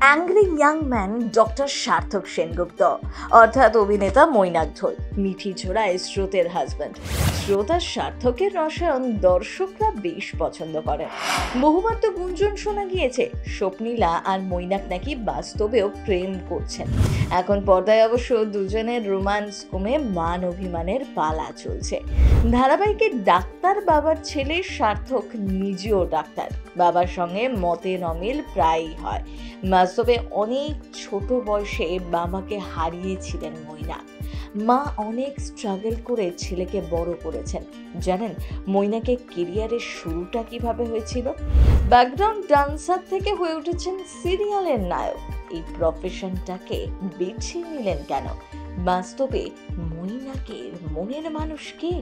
Angry young man doctor সার্থক সেনগুপ্ত অর্থাৎ অভিনেতা মৈনাক ঢোল, মিঠি ঝোড়ায় স্রোতের হাজব্যান্ড। শ্রোতা সার্থকের রসায়ন দর্শকরা বেশ পছন্দ করেন। বহুবার তো গুঞ্জন শোনা গিয়েছে স্বপ্নীলা আর মৈনাক নাকি বাস্তবেও প্রেম করছেন। এখন পর্দায় অবশ্য দুজনের রোমান্স কমে মান অভিমানের পালা চলছে। ধারাবাহিকের ডাক্তার বাবার ছেলে সার্থক নিজেও ডাক্তার, বাবার সঙ্গে মতের অমিল প্রায়ই হয়। বাস্তবে অনেক ছোট বয়সে বাবাকে হারিয়েছিলেন মৈনাক। মা অনেক স্ট্রাগল করে ছেলেকে বড় করেছেন। জানেন মৈনাকের কেরিয়ারের শুরুটা কিভাবে হয়েছিল? ব্যাকগ্রাউন্ড ডান্সার থেকে হয়ে উঠেছেন সিরিয়ালের নায়ক। এই প্রফেশনটাকে বেছে নিলেন কেন? বাস্তবে মৈনাকের মনের মানুষ কে?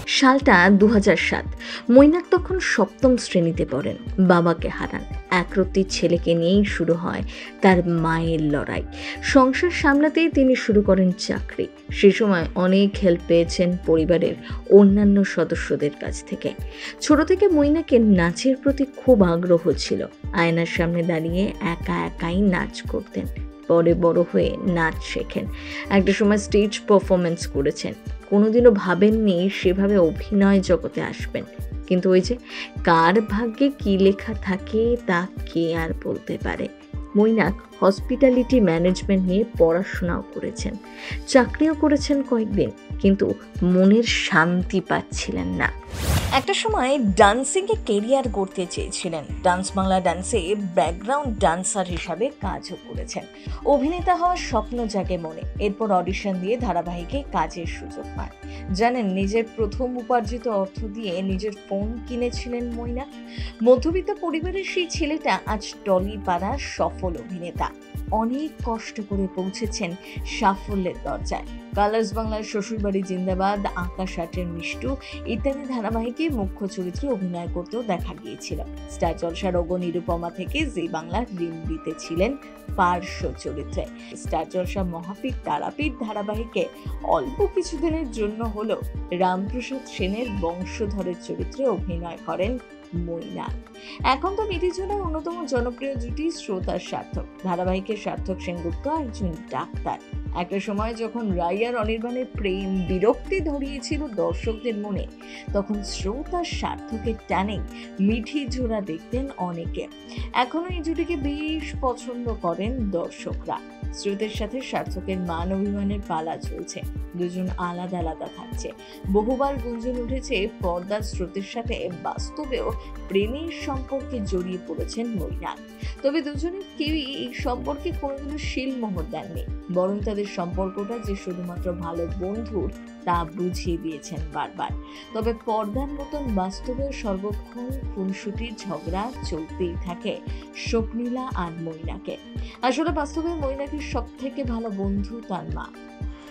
সালটা 2007। মৈনাক তখন সপ্তম শ্রেণীতে পড়েন। বাবাকে হারান। একরত্তি ছেলেকে নিয়েই শুরু হয় তার মায়ের লড়াই। সংসার সামলাতেই তিনি শুরু করেন চাকরি। সে সময় অনেক হেল্প পেয়েছেন পরিবারের অন্যান্য সদস্যদের কাছ থেকে। ছোট থেকে মৈনাকের নাচের প্রতি খুব আগ্রহ ছিল। আয়নার সামনে দাঁড়িয়ে একা একাই নাচ করতেন। পরে বড় হয়ে নাচ শেখেন। একটা সময় স্টেজ পারফরমেন্স করেছেন। কোনোদিনও ভাবেননি সেভাবে অভিনয় জগতে আসবেন। কিন্তু ওই যে কার ভাগ্যে কি লেখা থাকে তা কে আর বলতে পারে। মৈনাক হসপিটালিটি ম্যানেজমেন্ট নিয়ে পড়াশোনাও করেছেন, চাকরিও করেছেন কয়েকদিন, কিন্তু মনের শান্তি পাচ্ছিলেন না। একটা সময় ডান্সিংয়ে কেরিয়ার করতে চেয়েছিলেন। ডান্স বাংলা ডান্সে ব্যাকগ্রাউন্ড ডান্সার হিসাবে কাজও করেছেন। অভিনেতা হওয়ার স্বপ্ন জাগে মনে। এরপর অডিশন দিয়ে ধারাবাহিকে কাজের সুযোগ পান। জানেন নিজের প্রথম উপার্জিত অর্থ দিয়ে নিজের ফোন কিনেছিলেন মৈনাক। মধ্যবিত্ত পরিবারের সেই ছেলেটা আজ টলিপাড়ার সফল অভিনেতা। অনেক কষ্ট করে পৌঁছেছেন সাফল্যের দরজায়। কালার্স বাংলার শ্বশুরবাড়ি জিন্দাবাদ, আকাশ আটের মিষ্টু ইত্যাদি ধারাবাহিকে মুখ্য চরিত্রে অভিনয় করতেও দেখা গিয়েছিল। স্টার জলসার ওগো নিরুপমা থেকে জি বাংলার রিম্বিতে ছিলেন পার্শ্ব চরিত্রে। স্টার জলসা মহাপীঠ তারাপীঠ ধারাবাহিকে অল্প কিছুদিনের জন্য হলেও রামপ্রসাদ সেনের বংশধরের চরিত্রে অভিনয় করেন মৈনাক। এখন তো মিঠি ঝোড়ার অন্যতম জনপ্রিয় জুটি শ্রোত আর সার্থক। ধারাবাহিকের সার্থক সেনগুপ্ত একজন ডাক্তার। একটা সময় যখন রাই আর অনির্বাণের প্রেম বিরক্তি ধরিয়েছিল দর্শকদের মনে, তখন শ্রোত আর সার্থকের টানেই মিঠি ঝোড়া দেখতেন অনেকে। এখনো এই জুটিকে বেশ পছন্দ করেন দর্শকরা। স্রোতের সাথে সার্থকের মান অভিমানের পালা চলছে। দুজন আলাদা আলাদা থাকছে। বহুবার গুঞ্জন উঠেছে পর্দার স্রোতের সাথে বাস্তবেও প্রেমের সম্পর্কে জড়িয়ে পড়েছেন মৈনাক। তবে দুজনের কেউই এই সম্পর্কে কোনোদিনও শিলমোহর দেননি, বরং তাদের সম্পর্কটা যে শুধুমাত্র ভালো বন্ধুর তা বুঝিয়ে দিয়েছেন বারবার। তবে পর্দার মতন বাস্তবেও সর্বক্ষণ খুনসুটির ঝগড়া চলতেই থাকে স্বপ্নীলা আর মৈনাকে। আসলে বাস্তবে মৈনাকের সব থেকে ভালো বন্ধু তার মা।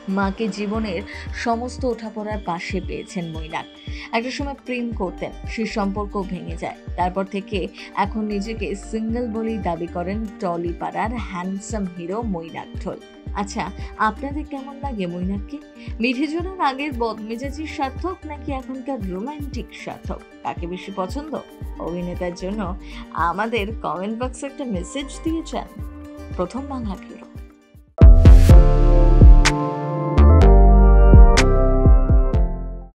মাকে জীবনের সমস্ত ওঠাপড়ার পাশে পেয়েছেন মৈনাক। একটা সময় প্রেম করতেন, সেই সম্পর্ক ভেঙে যায়। তারপর থেকে এখন নিজেকে সিঙ্গেল বলেই দাবি করেন টলিপাড়ার হ্যান্ডসাম হিরো মৈনাক ঢোল। আচ্ছা, আপনাদের কেমন লাগে মৈনাককে? মিঠি ঝোড়ার আগের বদমেজাজি সার্থক নাকি এখনকার রোমান্টিক সার্থক? কাকে বেশি পছন্দ? অভিনেতার জন্য আমাদের কমেন্ট বক্সে একটা মেসেজ দিয়ে যান। প্রথম বাংলাকে।